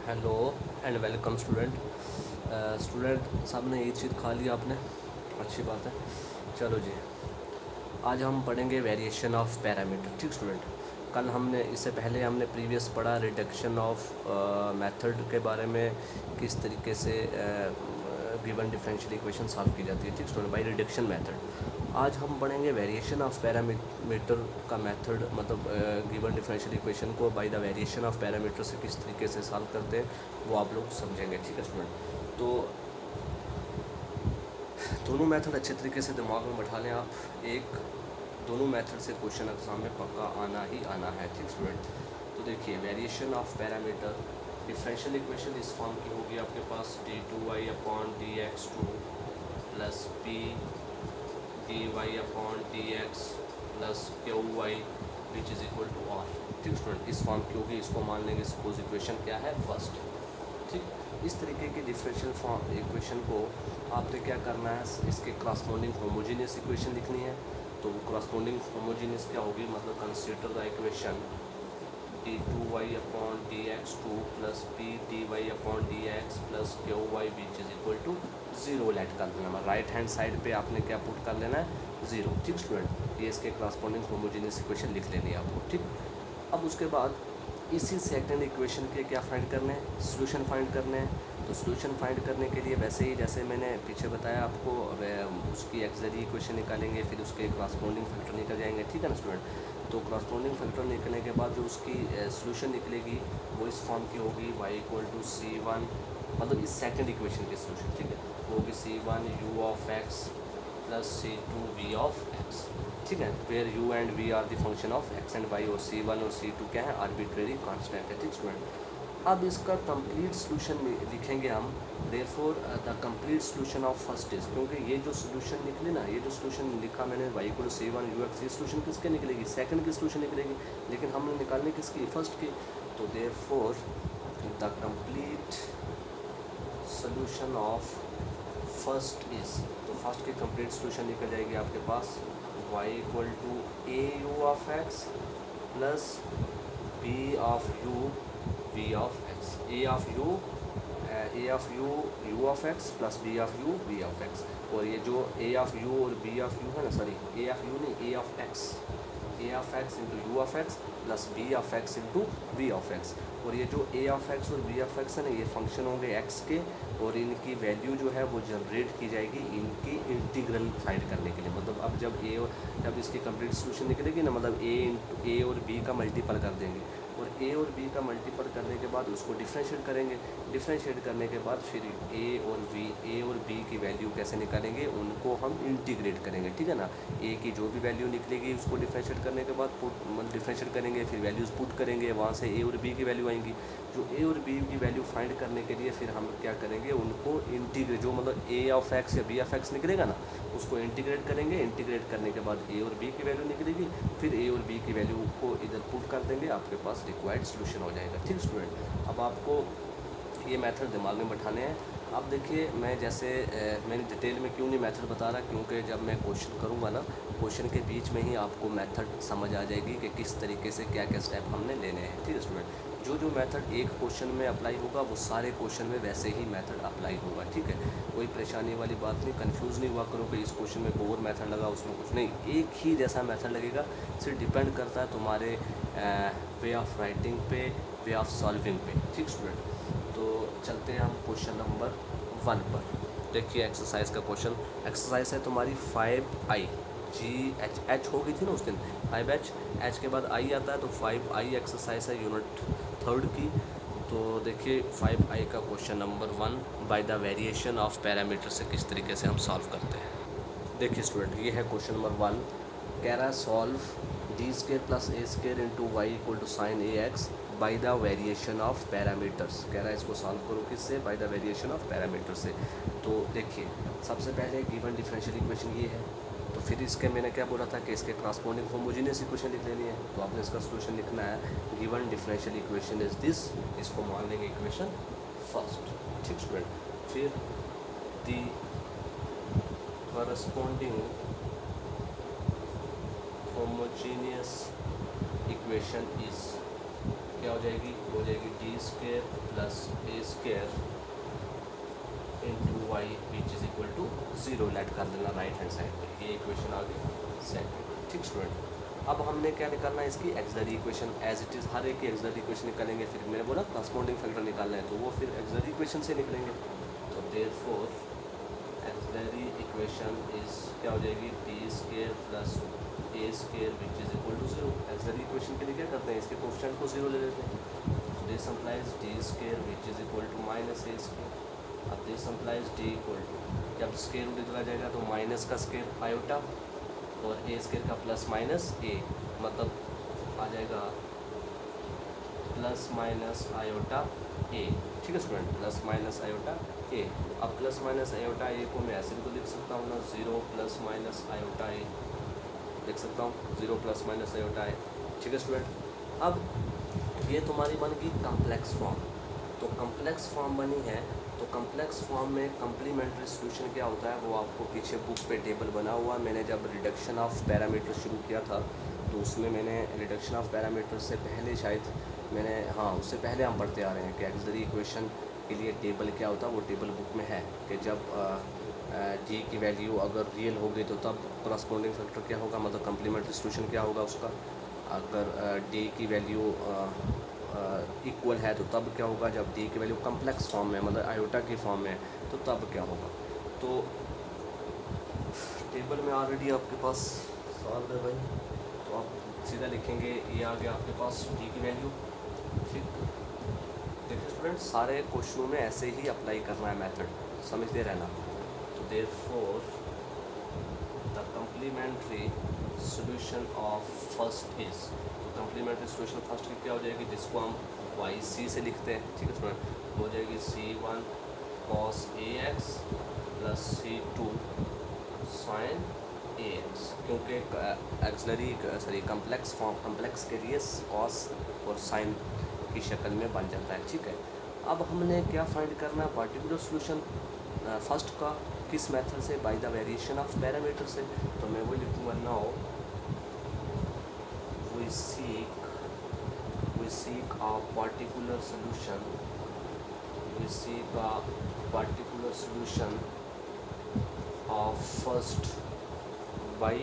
Hello and welcome student. Student सामने ये चीज़ खा ली आपने, अच्छी बात है। चलो जी, आज हम पढ़ेंगे वेरिएशन ऑफ पैरामीटर। ठीक स्टूडेंट, कल हमने इससे पहले हमने प्रीवियस पढ़ा रिडक्शन ऑफ मेथड के बारे में, किस तरीके से गिवन डिफरेंशियल इक्वेशन सॉल्व की जाती है। ठीक स्टूडेंट, बाय रिडक्शन मेथड। आज हम पढ़ेंगे वेरिएशन ऑफ पैरामीटर का मेथड, मतलब गिवन डिफरेंशियल इक्वेशन को bye the variation of parameter से किस तरीके से सॉल्व करते हैं वो आप लोग समझेंगे। ठीक है स्टूडेंट, तो दोनों मेथड अच्छे तरीके से दिमाग में बैठा लें आप। दोनों मेथड से क्वेश्चन एग्जाम में पक्का आना ही आना है। ठीक स्टूडेंट, तो देखिए variation of parameter differential equation इस फॉर्म की होगी आपके पास d2y/dx2 plus p dy/dx plus qy which is equal to r। ठीक स्टूडेंट, इस फॉर्म की होगी, इसको मान लेंगे सपोज इक्वेशन क्या है फर्स्ट। ठीक, इस तरीके की डिफरेंशियल फॉर्म इक्वेशन को आपने क्या करना है, इसके क्रॉसपोंडिंग होमोजीनियस इक्वेशन लिखनी है। तो वो क्रॉसपोंडिंग होमोजीनियस क्या होगी, मतलब consider the equation d2y/dx2 plus p dy/dx plus qy which is equal to 0 let कर देना। राइट हैंड साइड पे आपने क्या पुट कर लेना है, 0। ठीक स्टूडेंट, ये इसके क्रॉसपोंडिंग होमोजीनियस इक्वेशन लिख लेनी है आपको। ठीक, अब उसके बाद इसी सेकंड इक्वेशन के क्या फाइंड करने हैं, सोल्यूशन फाइंड करने हैं। तो सोल्यूशन फाइंड करने के लिए वैसे ही जैसे मैंने पीछे बताया आपको, उसकी एक्सिलरी इक्वेशन निकालेंगे, फिर उसके क्रॉसपोंडिंग फैक्टर निकल जाएंगे। ठीक है ना स्टूडेंट, तो क्रॉसपोंडिंग फैक्टर निकलने के बाद जो उसकी सोल्यूशन निकलेगी वो इस फॉर्म की होगी y=c1, मतलब इस सेकंड इक्वेशन की सोल्यूशन। ठीक है, वो होगी c1 u(x) plus c2 v(x). ठीक है, where u and v are the function of x and y, और c1 और c2 क्या है, आर्बिट्रेरी कांस्टेंट है। ठीक स्टूडेंट, अब इसका कंप्लीट सोल्यूशन लिखेंगे हम। Therefore the complete solution of first is, क्योंकि ये जो सोल्यूशन निकले ना, ये जो सोल्यूशन लिखा मैंने y=c1 u(x), ये सोल्यूशन किसके निकलेगी, सेकंड की सोल्यूशन निकलेगी, लेकिन हमने निकालने किसकी, फर्स्ट की। तो therefore the complete solution of first is, तो फर्स्ट की कंप्लीट सोल्यूशन निकल जाएगी आपके पास y=a(u(x) plus b(u) v(x), a(u) u(x) plus b(u) v(x). और ये जो a(u) और b(u) है ना, सॉरी a(u) नहीं, a(x) into u(x) plus b(x) into v(x). और ये जो a(x) और b(x) है ना, ये फंक्शन होंगे x के, और इनकी वैल्यू जो है वो जनरेट की जाएगी इनकी इंटीग्रल फाइंड करने के लिए। मतलब अब जब इसकी कंप्लीट सोल्यूशन निकलेगी ना, मतलब a और b का मल्टीपल कर देंगे, और a और b का मल्टीपल करने के बाद उसको डिफ्रेंशिएट करेंगे। डिफ्रेंशिएट करने के बाद फिर a और b की वैल्यू कैसे निकालेंगे, उनको हम इंटीग्रेट करेंगे। ठीक है ना, a की जो भी वैल्यू निकलेगी उसको डिफ्रेंशिएट करने के बाद डिफ्रेंशिएट करेंगे, फिर वैल्यूज़ पुट करेंगे, वहाँ से a और b की वैल्यू आएंगी। जो a और b की वैल्यू फाइंड करने के लिए फिर हम क्या करेंगे, उनको इंटीग्रेट, जो मतलब a(x) या b(x) निकलेगा ना, उसको इंटीग्रेट करेंगे। इंटीग्रेट करने के बाद a और b की वैल्यू निकलेगी, फिर a और b की वैल्यू को इधर पुट कर देंगे, आपके पास रिक्वायर्ड सोल्यूशन हो जाएगा। ठीक स्टूडेंट, अब आपको ये मेथड दिमाग में बैठाने हैं। अब देखिए, मैं जैसे मैंने डिटेल में क्यों नहीं मेथड बता रहा, क्योंकि जब मैं क्वेश्चन करूँगा ना, क्वेश्चन के बीच में ही आपको मेथड समझ आ जाएगी कि किस तरीके से क्या क्या स्टेप हमने लेने हैं। ठीक है स्टूडेंट, जो मेथड एक क्वेश्चन में अप्लाई होगा वो सारे क्वेश्चन में वैसे ही मेथड अप्लाई होगा। ठीक है, कोई परेशानी वाली बात नहीं, कंफ्यूज नहीं हुआ करो कि इस क्वेश्चन में कोई और मेथड लगा, उसमें कुछ नहीं, एक ही जैसा मेथड लगेगा। सिर्फ डिपेंड करता है तुम्हारे वे ऑफ राइटिंग पे, वे ऑफ सॉल्विंग पे। ठीक स्टूडेंट, तो चलते हैं हम क्वेश्चन नंबर 1 पर। देखिए एक्सरसाइज का क्वेश्चन, एक्सरसाइज है तुम्हारी 5i H हो गई थी ना उस दिन, 5H, H के बाद I आता है, तो 5i एक्सरसाइज है यूनिट 3 की। तो देखिए 5i का question number 1, bye the variation of parameter से किस तरीके से हम सॉल्व करते हैं। देखिए स्टूडेंट, ये है क्वेश्चन नंबर 1, कह रहा है solve d² plus a² into Y equal to sine ax by the variation of parameters. कह रहा है इसको सॉल्व करो किससे, by the variation of parameter से। तो देखिए सबसे पहले गिवन डिफरेंशियल इक्वेशन ये है, तो फिर इसके मैंने क्या बोला था कि इसके क्रॉसपोंडिंग होमोजेनियस इक्वेशन लिख लेनी है। तो आपने इसका सोल्यूशन लिखना है, given differential equation is this, इसको मान लेंगे इक्वेशन फर्स्ट। ठीक स्टूडेंट, फिर दी corresponding homogeneous equation is क्या हो जाएगी, हो जाएगी d² plus square into Y which is equal to 0 let कर देना राइट हैंड साइड पे। ये इक्वेशन आ गई सेकंड। ठीक स्टूडेंट, अब हमने क्या निकालना है, इसकी auxiliary equation as it is, हर एक की एक्सिलरी इक्वेशन निकालेंगे। फिर मैंने बोला करस्पॉन्डिंग फैक्टर निकालना है तो वो फिर एक्सिलरी इक्वेशन से निकलेंगे। तो देयरफॉर एक्सिलरी इक्वेशन इज क्या हो जाएगी, D square plus a square which is equal to 0। Auxiliary equation के लिए क्या करते हैं, इसके कोएफिशिएंट को 0 ले लेते हैं। This implies D square which is equal to minus A square. अब this implies D equal to, जब स्केयर निकला जाएगा तो माइनस का स्केयर आयोटा और ए स्केयर का प्लस माइनस ए, मतलब आ जाएगा प्लस माइनस आयोटा ए। ठीक है student, plus minus iota A. अब प्लस माइनस आयोटा ए को मैं ऐसे भी तो लिख सकता हूँ ना, 0 प्लस माइनस आयोटा ए लिख सकता हूँ, 0 प्लस माइनस आयोटा ए। ठीक है स्टूडेंट, अब ये तुम्हारी बन गई कम्प्लेक्स फॉर्म। तो कम्प्लेक्स फॉर्म बनी है, तो कम्प्लेक्स फॉर्म में कम्प्लीमेंट्री सॉल्यूशन क्या होता है वो आपको पीछे बुक पे टेबल बना हुआ। मैंने जब रिडक्शन ऑफ पैरामीटर शुरू किया था तो उसमें मैंने रिडक्शन ऑफ पैरामीटर से पहले शायद मैंने, हाँ उससे पहले हम पढ़ते आ रहे हैं कि एक्सिलरी इक्वेशन के लिए टेबल क्या होता है, वो टेबल बुक में है कि जब जी की वैल्यू अगर रियल हो गई तो तब करस्पॉन्डिंग फैक्टर क्या होगा, मतलब कम्प्लीमेंट्री सॉल्यूशन क्या होगा उसका। अगर डी की वैल्यू इक्वल है तो तब क्या होगा, जब डी की वैल्यू कम्प्लेक्स फॉर्म में मतलब आयोटा की फॉर्म में तो तब क्या होगा। तो टेबल में ऑलरेडी आपके पास सॉल्व है भाई, तो आप सीधा लिखेंगे ये आ गया आपके पास डी की वैल्यू। ठीक, देखिए स्टूडेंट सारे क्वेश्चनों में ऐसे ही अप्लाई करना है मेथड, समझते रहना। तो therefore the complementary solution of first is, complementary solution first की क्या हो जाएगी, जिसको हम वाई सी से लिखते हैं। ठीक है स्टूडेंट, हो जाएगी C1 cos AX plus C2 sin AX, क्योंकि axillary sorry complex form complex के लिए कॉस और साइन की शक्ल में बन जाता है। ठीक है, अब हमने क्या फाइंड करना है, पार्टिकुलर सॉल्यूशन फर्स्ट का किस मेथड से, bye the variation of parameter से। तो मैं वही लिखूँगा, now we seek a particular solution, we seek a particular solution of first by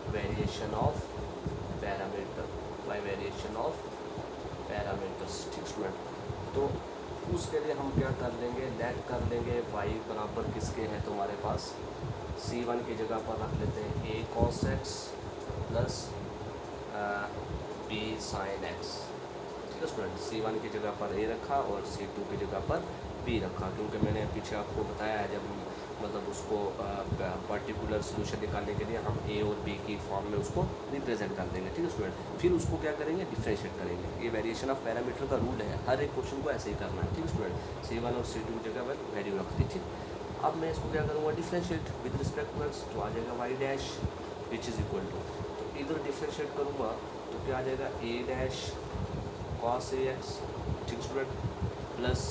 variation of parameter, by variation of parameters। ठीक स्टूडेंट, तो उसके लिए हम क्या कर लेंगे, लेट कर लेंगे y बराबर किसके है तुम्हारे पास, C1 की जगह पर रख लेते हैं a cos x plus b sine x. ठीक है स्टूडेंट, C1 की जगह पर ए रखा और C2 की जगह पर बी रखा, क्योंकि मैंने पीछे आपको बताया है जब मतलब उसको पर्टिकुलर सॉल्यूशन निकालने के लिए हम ए और बी की फॉर्म में उसको रिप्रेजेंट कर देंगे। ठीक है स्टूडेंट, फिर उसको क्या करेंगे, डिफ्रेंशिएट करेंगे। ये वेरिएशन ऑफ पैरामीटर का रूल है, हर एक क्वेश्चन को ऐसे ही करना है। ठीक है स्टूडेंट, C1 और C2 की जगह पर वैल्यू रख दी। ठीक, अब मैं इसको क्या करूँगा, differentiate with respect to X, तो आ जाएगा Y dash which is equal to, तो इधर डिफ्रेंशिएट करूँगा तो क्या आ जाएगा A dash cos A x. ठीक student, plus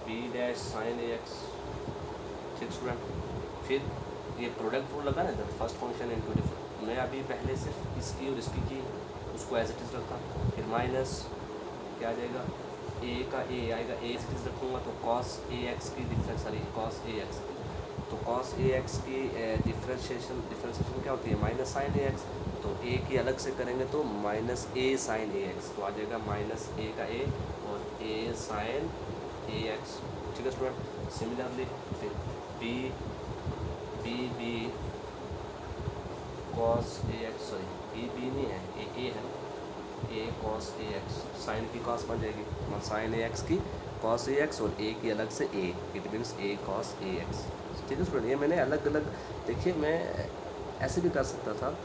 B dash sine ए एक्स। ठीक स्टूडेंट, फिर ये प्रोडक्ट रूल लगा ना, फर्स्ट फंक्शन इनटू डिफरेंट, मैं अभी पहले सिर्फ इसकी और इसकी की उसको एज इट इज़ रखा, फिर माइनस क्या आ जाएगा, ए का ए आएगा, ए एज इट इज़ रखूँगा तो कॉस ए एक्स की difference, sorry cos A x, तो कॉस ए एक्स की डिफ्रेंशिएशन क्या होती है, माइनस साइन ए एक्स। तो ए की अलग से करेंगे तो माइनस ए साइन ए एक्स, तो आ जाएगा माइनस ए का ए और ए साइन ए एक्स। ठीक है स्टूडेंट, सिमिलरली फिर बी कॉस ए एक्स, सॉरी बी नहीं है, ए है, A cos A X, sine की कॉस बन जाएगी, साइन ए एक्स की कॉस ए एक्स और ए की अलग से A, it means A cos A x. ठीक है स्टूडेंट, ये मैंने अलग अलग, देखिए मैं ऐसे भी कर सकता था,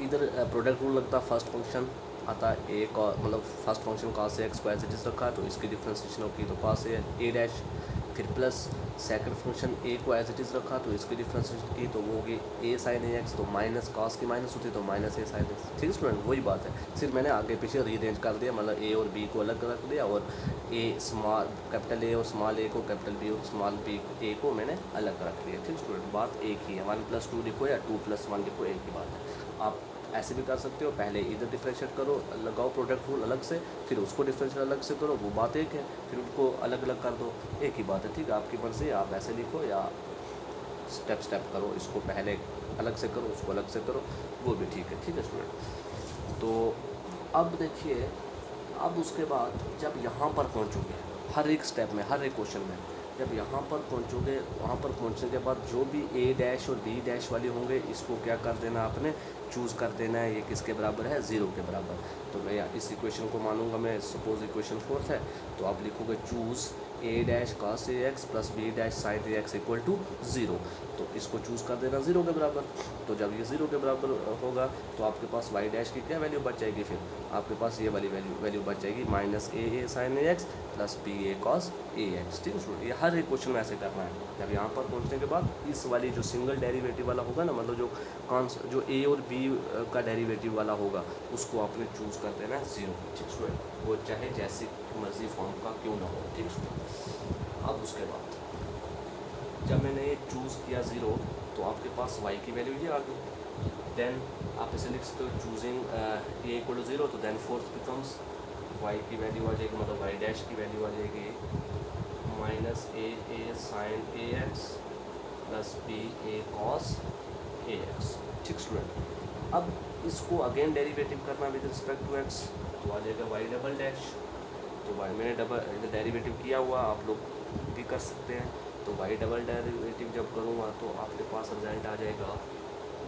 इधर प्रोडक्ट रूल लगता, फर्स्ट फंक्शन आता ए का मतलब first function cos A x को एज इट इज़ रखा तो इसकी डिफ्रेंशिएशन होगी तो कॉस ए डैश, फिर प्लस सेकंड फंक्शन ए को एज इट इज़ रखा तो इसकी डिफ्रेंशिएशन की तो वो होगी ए साइन ए एक्स, तो माइनस कॉस की माइनस होती तो माइनस ए साइन एक्स। ठीक है स्टूडेंट, वही बात है, सिर्फ मैंने आगे पीछे रीअरेंज कर दिया, मतलब ए और बी को अलग रख दिया और ए स्मॉल कैपिटल ए और स्मॉल ए को, कैपिटल बी और स्मॉल बी ए को मैंने अलग रख दिया। ठीक है स्टूडेंट, बात एक ही है, 1+2 लिखो या 2+1 लिखो, एक ही बात है। आप ऐसे भी कर सकते हो, पहले इधर डिफ्रेंशिएट करो, लगाओ प्रोडक्ट रूल अलग से, फिर उसको डिफ्रेंशिएट अलग से करो, वो बात एक है, फिर उनको अलग अलग कर दो, एक ही बात है। ठीक है, आपकी मर्ज़ी, आप ऐसे लिखो या स्टेप करो, इसको पहले अलग से करो, उसको अलग से करो, वो भी ठीक है। ठीक है स्टूडेंट, तो अब देखिए, अब उसके बाद जब यहाँ पर पहुँचोगे, हर एक स्टेप में, हर एक क्वेश्चन में जब यहाँ पर पहुँचोगे, वहाँ पर पहुँचने के बाद जो भी ए डैश और बी डैश वाले होंगे, इसको क्या कर देना आपने, चूज़ कर देना है, ये किसके बराबर है, 0 के बराबर। तो मैं इस इक्वेशन को मानूंगा, मैं सपोज इक्वेशन 4 है, तो आप लिखोगे choose a dash cos ax plus B dash sine ax equal to 0। तो इसको चूज़ कर देना 0 के बराबर। तो जब ये 0 के बराबर होगा तो आपके पास y डैश की क्या वैल्यू बच जाएगी, फिर आपके पास ये वाली वैल्यू बच जाएगी माइनस ए साइन ax प्लस बी ए कॉस ax। ठीक है स्टूडेंट, ये हर एक क्वेश्चन में ऐसे करना है। जब यहाँ पर पहुँचने के बाद इस वाली जो सिंगल डेरिवेटिव वाला होगा ना, मतलब जो ए और बी का डेरिवेटिव वाला होगा, उसको आपने चूज़ कर देना है 0। ठीक स्टूडेंट, वो चाहे जैसी मर्जी फॉर्म का क्यों ना हो। ठीक स्टूडेंट, अब उसके बाद जब मैंने ये चूज़ किया 0, तो आपके पास y की वैल्यू ये आ गई। देन आप इसे लिख सकते हो चूजिंग ए इक्वल टू 0, तो देन फोर्थ बिकम्स y की वैल्यू आ जाएगी, मतलब y डैश की वैल्यू आ जाएगी माइनस ए साइन ax प्लस बी ए कॉस ax। ठीक स्टूडेंट, अब इसको अगेन डेरिवेटिव करना विद रिस्पेक्ट टू x, तो आ जाएगा y डबल डैश। तो y मैंने डबल डेरिवेटिव किया हुआ, आप लोग भी कर सकते हैं। तो y डबल डेरिवेटिव जब करूँगा तो आपके पास रिजल्ट आ जाएगा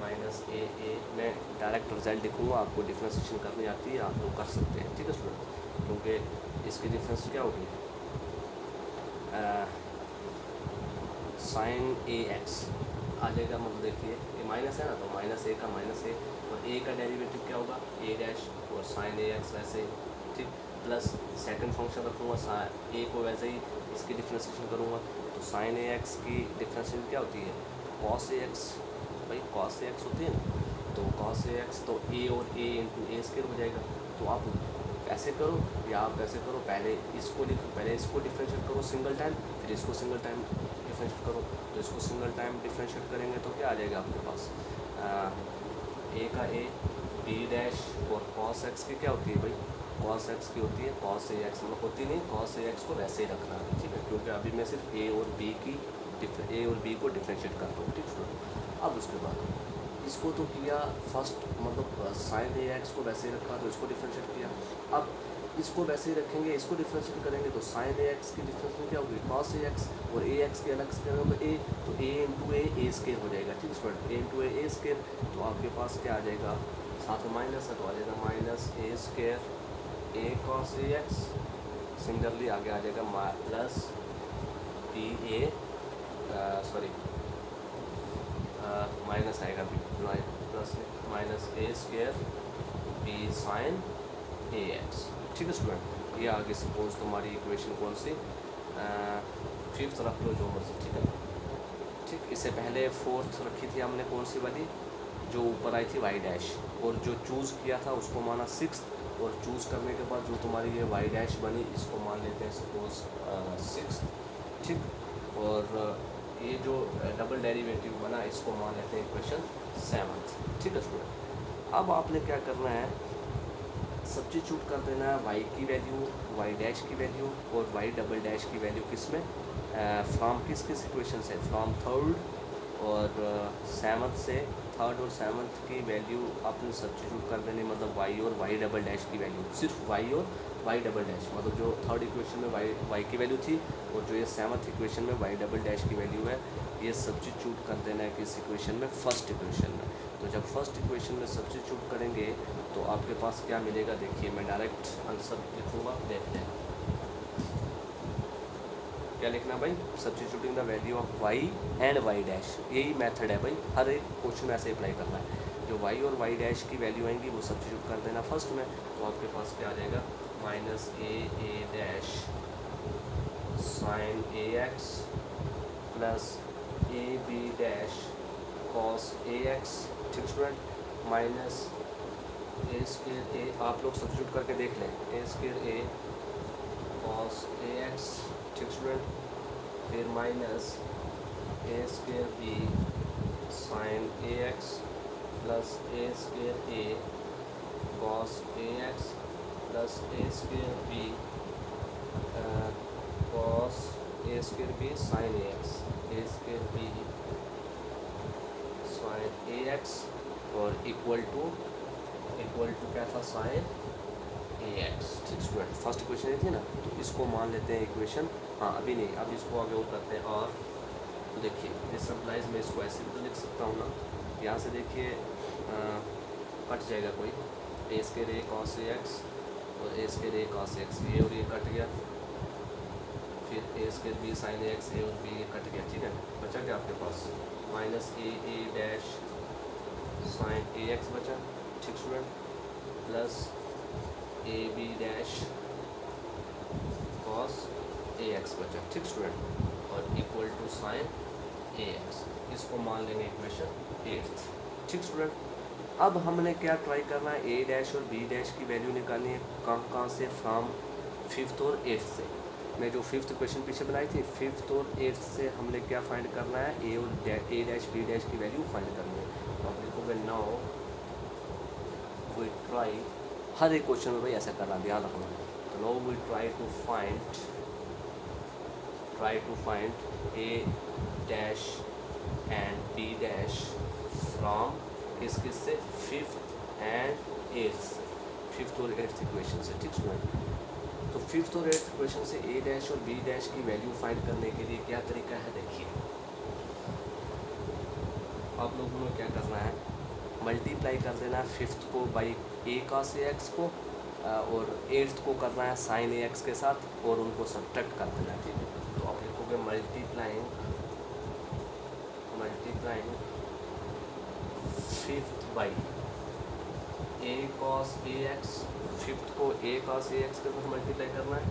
माइनस ए। मैं डायरेक्ट रिजल्ट लिखूँगा, आपको डिफ्रेंशिएशन करनी आती है, आप लोग कर सकते हैं। ठीक है स्टूडेंट, क्योंकि इसकी डिफरेंस क्या होगी, साइन ए एक्स आ जाएगा, मतलब देखिए ये माइनस है ना, तो माइनस ए का माइनस ए, और ए का डेरिवेटिव क्या होगा, ए डैश और साइन ए एक्स वैसे। ठीक, प्लस सेकंड फंक्शन रखूँगा ए को वैसे ही इसकी डिफ्रेंशिएशन करूँगा, तो साइन ए एक्स की डिफ्रेंशिएशन क्या होती है, कॉस ए एक्स। भाई कॉस ए एक्स होती है ना, तो कॉस ए एक्स तो ए और ए इंटू ए स्क्वायर हो जाएगा। तो आप ऐसे करो या आप ऐसे करो, पहले इसको लिखो, पहले इसको डिफ्रेंशिएट करो सिंगल टाइम, फिर इसको सिंगल टाइम डिफ्रेंशिएट करो। तो इसको सिंगल टाइम डिफ्रेंशिएट करेंगे तो क्या आ जाएगा आपके पास, ए का ए, बी डैश और कॉस एक्स की क्या होती है भाई, कॉस एक्स की होती है कॉस ए एक्स, मतलब होती नहीं, कॉस ए एक्स को वैसे ही रखना है। ठीक है, क्योंकि अभी मैं सिर्फ ए और बी को डिफ्रेंशिएट करता हूँ। ठीक है, अब उसके बाद इसको तो किया फर्स्ट, मतलब साइन ए एक्स को वैसे ही रखा, तो इसको डिफ्रेंशिएट किया। अब इसको वैसे ही रखेंगे, इसको डिफ्रेंशिएट करेंगे, तो साइन ए एक्स की डिफ्रेंशिएशन क्या होगी, कॉस ए एक्स, और ए एक्स के अलग से करेंगे तो ए, तो ए इंटू ए स्केयर हो जाएगा। ठीक है, ए इंटू ए स्केयर, तो आपके पास क्या आ जाएगा, साथ में माइनस है तो आ जाएगा minus A square A cos A x. Similarly आगे आ जाएगा प्लस बी ए, सॉरी माइनस आएगा B plus minus A square B sine A x. ठीक है स्टूडेंट, ये आगे सपोज तुम्हारी इक्वेशन कौन सी, फिफ्थ रख लो जो मर्जी। ठीक है, ठीक, इससे पहले फोर्थ रखी थी हमने कौन सी वाली, जो ऊपर आई थी वाई डैश, और जो चूज़ किया था उसको माना सिक्स, और चूज़ करने के बाद जो तुम्हारी ये वाई डैश बनी इसको मान लेते हैं सपोज सिक्स। ठीक, और ये जो डबल डेरिवेटिव बना इसको मान लेते हैं इक्वेशन 7। ठीक है स्टूडेंट, अब आपने क्या करना है, सब्स्टिट्यूट कर देना है y की वैल्यू, y डैश की वैल्यू और y डबल डैश की वैल्यू किस में, फ्रॉम किस इक्वेशन से, फ्रॉम थर्ड और सेवन्थ से, थर्ड और सेवन्थ की वैल्यू आपने सब्स्टिट्यूट कर देनी, मतलब y और y डबल डैश की वैल्यू, सिर्फ y और y डबल डैश, मतलब जो थर्ड इक्वेशन में y की वैल्यू थी और जो ये सेवन्थ इक्वेशन में y डबल डैश की वैल्यू है, ये सब्स्टिट्यूट कर देना है किस इक्वेशन में, फर्स्ट इक्वेशन में। तो जब फर्स्ट इक्वेशन में सब्स्टिट्यूट करेंगे तो आपके पास क्या मिलेगा, देखिए मैं डायरेक्ट आंसर लिखूँगा, देखते हैं क्या लिखना भाई, substituting the value of y and y dash, यही मेथड है भाई, हर एक क्वेश्चन ऐसे अप्लाई करना है। जो y और y डैश की वैल्यू आएंगी वो सब्स्टिट्यूट कर देना फर्स्ट में, तो आपके पास क्या आ जाएगा, minus a dash sine A x plus a b dash cos A x. ठीक student, minus a square a, आप लोग सब्स्टिट्यूट करके देख लें, a square a cos A x. ठीक स्टूडेंट, फिर minus a square b sine A x plus a square a cos A x plus a square b cos a square b sine A x, a square b sine A x और equal to क्या था, sign ए x. ठीक student, first equation ये थी ना, तो इसको मान लेते हैं इक्वेशन, हाँ अभी नहीं, अब इसको आगे और करते हैं। और तो देखिए दिस सिंप्लाइज मैं इसको ऐसे भी तो लिख सकता हूँ ना, यहाँ से देखिए कट जाएगा कोई, ए square a cos A x और ए स्क्वायर ए कॉस एक्स, ये और ये कट गया, फिर ए स्क्वायर बी साइन ए एक्स, ए और बी ये कट गया। ठीक है, बचा क्या आपके पास, minus a dash sine A x बचा। ठीक student, plus a b dash cos A x बचा। ठीक स्टूडेंट, और equal to sine A x, इसको मान लेंगे इक्वेशन 8। ठीक स्टूडेंट, अब हमने क्या ट्राई करना है, ए डैश और बी डैश की वैल्यू निकालनी है, कहाँ से, फ्रॉम 5th और 8th से। मैं जो 5th क्वेश्चन पीछे बनाई थी, 5th और 8th से हमने क्या फाइंड करना है, ए और ए डैश बी डैश की वैल्यू फाइंड करनी है। तो आप लिखोगे नाउ वी ट्राई, हर एक क्वेश्चन में भाई ऐसा करना, ध्यान रखना। तो now we try to find a dash and b dash from किस से, 5th एंड 8th, 5th और 8th इक्वेशन से। ठीक स्टूडेंट, तो 5th और 8th इक्वेशन से ए डैश और बी डैश की वैल्यू फाइंड करने के लिए क्या तरीका है, देखिए आप लोगों को क्या करना है, मल्टीप्लाई कर देना है 5th को by A cos A x को, और 8th को करना है साइन ए एक्स के साथ, और उनको सब्ट्रैक्ट कर देना है। ठीक है, तो आप लिखोगे multiplying 5th by A cos A x, 5th को ए कॉस ए एक्स के साथ मल्टीप्लाई करना है,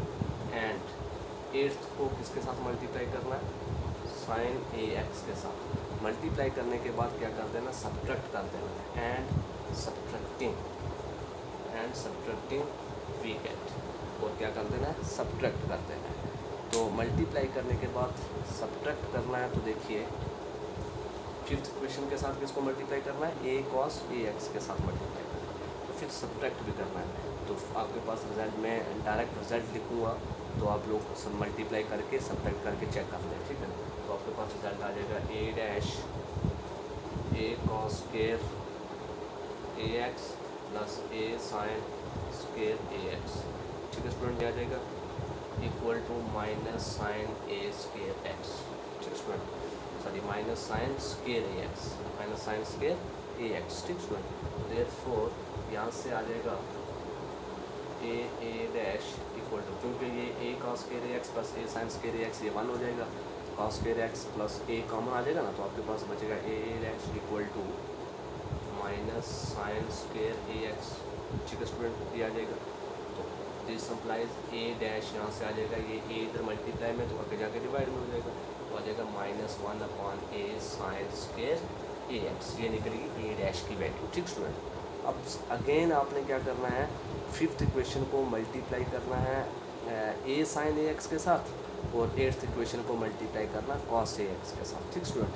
एंड 8th को किसके साथ मल्टीप्लाई करना है, साइन ए एक्स के साथ। मल्टीप्लाई करने के बाद क्या कर देना, सब्ट्रैक्ट कर देना है, एंड सब्ट्रैक्टिंग वी गेट, और क्या कर देना है, सब्ट्रैक्ट कर देना है। तो मल्टीप्लाई करने के बाद सब्ट्रैक्ट करना है, तो देखिए 5th क्वेश्चन के साथ किसको मल्टीप्लाई करना है, ए कॉस ए एक्स के साथ मल्टीप्लाई करना है, तो फिर सब्ट्रैक्ट भी करना है। तो आपके पास रिजल्ट में डायरेक्ट रिजल्ट लिखूँगा, तो आप लोग सब मल्टीप्लाई करके सब्ट्रैक्ट करके चेक कर लें। ठीक है, तो आपके पास रिजल्ट आ जाएगा A dash A cos square A x plus A sine square A x. ठीक है स्टूडेंट, आ जाएगा equal to minus sine A square X. ठीक student, sorry minus sine square A X, minus sine square A x. ठीक student, therefore यहाँ से आ जाएगा A dash equal to, क्योंकि ये A cos square A x plus A sine square A X, ये 1 हो जाएगा, cos square X plus A common आ जाएगा ना, तो आपके पास बचेगा A dash equal to minus sine square A x. ठीक है स्टूडेंट, ये आ जाएगा। तो दिस इम्प्लाइज ए डैश यहाँ से आ जाएगा, ये ए इधर मल्टीप्लाई में तो आगे जाके डिवाइड में हो जाएगा, तो आ जाएगा -1/a sign square A X, ये निकलेगी ए डैश की वैल्यू। ठीक स्टूडेंट, अब अगेन आपने क्या करना है, 5th इक्वेशन को मल्टीप्लाई करना है ए साइन ए एक्स के साथ, और 8th इक्वेशन को मल्टीप्लाई करना कॉस ए एक्स के साथ। ठीक स्टूडेंट,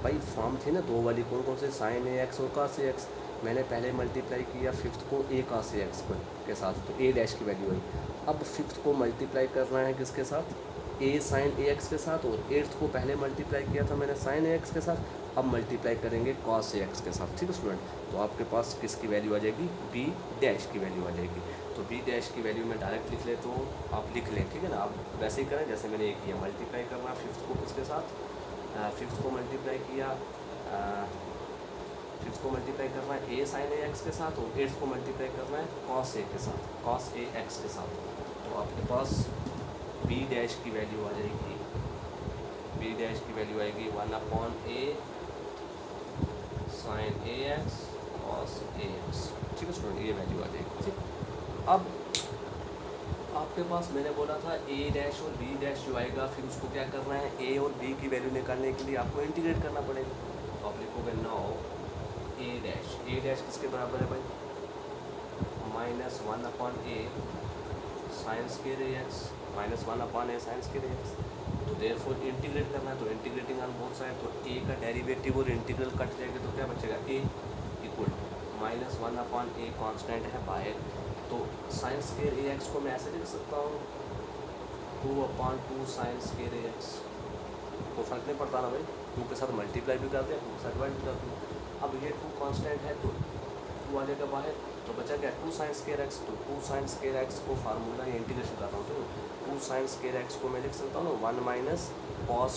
भाई फॉर्म थी ना दो वाली, कौन कौन से, साइन ए एक्स और कॉस ए एक्स। मैंने पहले मल्टीप्लाई किया 5th को ए कॉस ए एक्स के साथ, तो ए डैश की वैल्यू आई। अब 5th को मल्टीप्लाई करना है किसके साथ, ए साइन ए एक्स के साथ, और 8th को पहले मल्टीप्लाई किया था मैंने साइन ए एक्स के साथ, अब मल्टीप्लाई करेंगे कॉस ए एक्स के साथ। ठीक है स्टूडेंट, तो आपके पास किसकी वैल्यू आ जाएगी, बी डैश की वैल्यू आ जाएगी। तो बी डैश की वैल्यू मैं डायरेक्ट लिख लेता हूँ, आप लिख लें। ठीक है ना, आप वैसे ही करें जैसे मैंने ये किया, मल्टीप्लाई करना 5th को किसके साथ, 5th को मल्टीप्लाई किया, 5th को मल्टीप्लाई करना है ए साइन ए एक्स के साथ, और 8th को मल्टीप्लाई करना है कॉस ए के साथ, कॉस ए एक्स के साथ। तो आपके पास बी डैश की वैल्यू आ जाएगी, बी डैश की वैल्यू आएगी 1/a sign A x cos A x. ठीक है स्टूडेंट, ये वैल्यू आ जाएगी। ठीक, अब आपके पास मैंने बोला था ए डैश और बी डैश जो आएगा, फिर उसको क्या करना है, ए और बी की वैल्यू निकालने के लिए आपको इंटीग्रेट करना पड़ेगा। तो आप लिखोगे नाउ ए डैश किसके बराबर है भाई, -1/a sign square A x, -1/a sign square A x. तो देयरफॉर इंटीग्रेट करना है, तो इंटीग्रेटिंग ऑन बोथ साइड, तो ए का डेरिवेटिव और इंटीग्रल कट जाएगा, तो क्या बचेगा, ए इक्वल -1/a कांस्टेंट है बाहर, तो साइन स्क्वायर ए एक्स को मैं ऐसे लिख सकता हूँ 2/2 साइन स्क्वायर ए एक्स। कोई फर्क नहीं पड़ता ना भाई, 2 के साथ मल्टीप्लाई भी करते हैं, 2 के साथ डिवाइड भी करते हैं। अब ये 2 कांस्टेंट है तो 2 आ जाएगा बाहर, तो बचा क्या 2 साइन स्क्वायर एक्स। तो 2 साइन स्क्वायर एक्स को फार्मूला या इंटीग्रेशन कर रहा हूँ, तो 2 साइन स्क्वायर एक्स को मैं लिख सकता हूँ 1 माइनस कॉस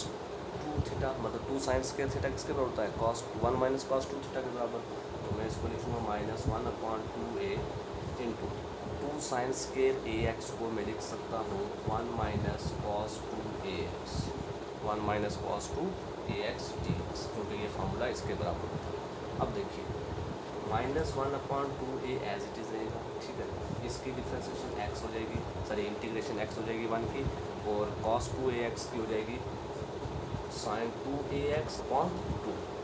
2 थीटा, मतलब 2 साइन स्क्वायर थीटा किसके बराबर होता है कॉस 1 माइनस कॉस 2 थीटा के बराबर। तो मैं इसको लिखूँगा -1/2a into 2 sign square A x को मैं लिख सकता हूँ 1 minus cos 2a x, 1 minus cos 2ax dx, क्योंकि ये फार्मूला इसके बराबर होता है। अब देखिए -1/2a एज इट इज़ रहेगा, ठीक है। इसकी डिफ्रेंसिएशन x हो जाएगी, सॉरी इंटीग्रेशन x हो जाएगी 1 की, और cos 2ax की हो जाएगी sin 2ax/2,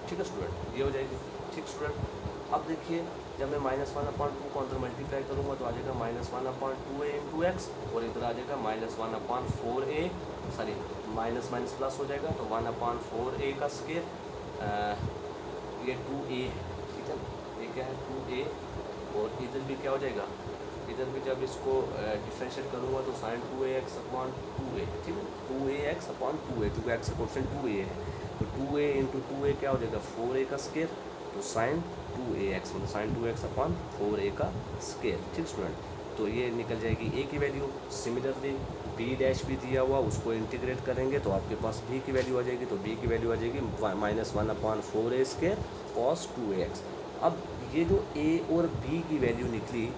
ठीक है स्टूडेंट, ये हो जाएगी, ठीक स्टूडेंट। अब देखिए जब मैं -1/2 को अंदर मल्टीप्लाई करूँगा तो आ जाएगा -1/2a इंटू एक्स, और इधर आ जाएगा -1/4a, sorry minus minus plus हो जाएगा, तो 1/4a का स्क्वायर, ये 2a है, ठीक है, ये क्या है 2a, और इधर भी क्या हो जाएगा, इधर भी जब इसको डिफ्रेंशिएट करूँगा तो sin 2ax/2a, ठीक है, 2ax/2a, क्योंकि एक्स का कोएफिशिएंट 2a है, तो 2a इंटू 2a क्या हो जाएगा 4a का स्क्वायर, तो sin 2ax मतलब sin 2x/4a का स्क्वायर, ठीक स्टूडेंट। तो ये निकल जाएगी a की वैल्यू। सिमिलरली b डैश भी दिया हुआ, उसको इंटीग्रेट करेंगे तो आपके पास b की वैल्यू आ जाएगी, तो b की वैल्यू आ जाएगी -1/4a स्क्वायर cos 2ax। अब ये जो a और b की वैल्यू निकली,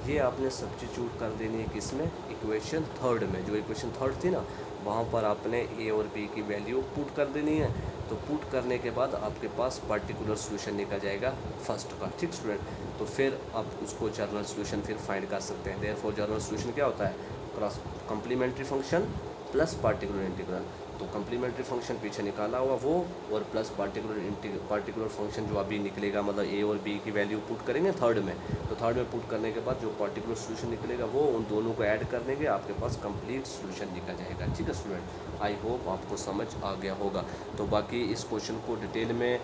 ये आपने सब्स्टिट्यूट कर देनी है किस में, इक्वेशन थर्ड में। जो इक्वेशन थर्ड थी ना, वहाँ पर आपने a और b की वैल्यू पुट कर देनी है। तो पुट करने के बाद आपके पास पर्टिकुलर सोल्यूशन निकल जाएगा फर्स्ट का, ठीक स्टूडेंट। तो फिर आप उसको जनरल सोल्यूशन फिर फाइंड कर सकते हैं। देयरफॉर जनरल सोल्यूशन क्या होता है, cross complementary function plus particular integral. तो कम्प्लीमेंट्री फंक्शन पीछे निकाला हुआ वो, और प्लस पार्टिकुलर फंक्शन जो अभी निकलेगा, मतलब ए और बी की वैल्यू पुट करेंगे थर्ड में, तो थर्ड में पुट करने के बाद जो पार्टिकुलर सोल्यूशन निकलेगा वो, उन दोनों को ऐड करने के आपके पास कंप्लीट सोल्यूशन निकल जाएगा, ठीक है स्टूडेंट। आई होप आपको समझ आ गया होगा। तो बाकी इस क्वेश्चन को डिटेल में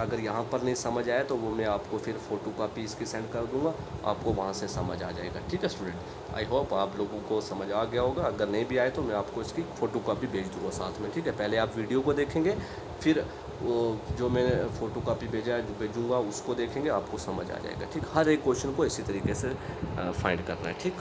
अगर यहाँ पर नहीं समझ आया तो वो मैं आपको फिर फ़ोटो कापी इसकी सेंड कर दूँगा, आपको वहाँ से समझ आ जाएगा, ठीक है स्टूडेंट। आई होप आप लोगों को समझ आ गया होगा। अगर नहीं भी आए तो मैं आपको इसकी फ़ोटो कापी भेज दूँगा साथ में, ठीक है। पहले आप वीडियो को देखेंगे, फिर वो जो मैंने फ़ोटो कापी भेजूँगा उसको देखेंगे, आपको समझ आ जाएगा, ठीक। हर एक क्वेश्चन को इसी तरीके से फाइंड करना है, ठीक।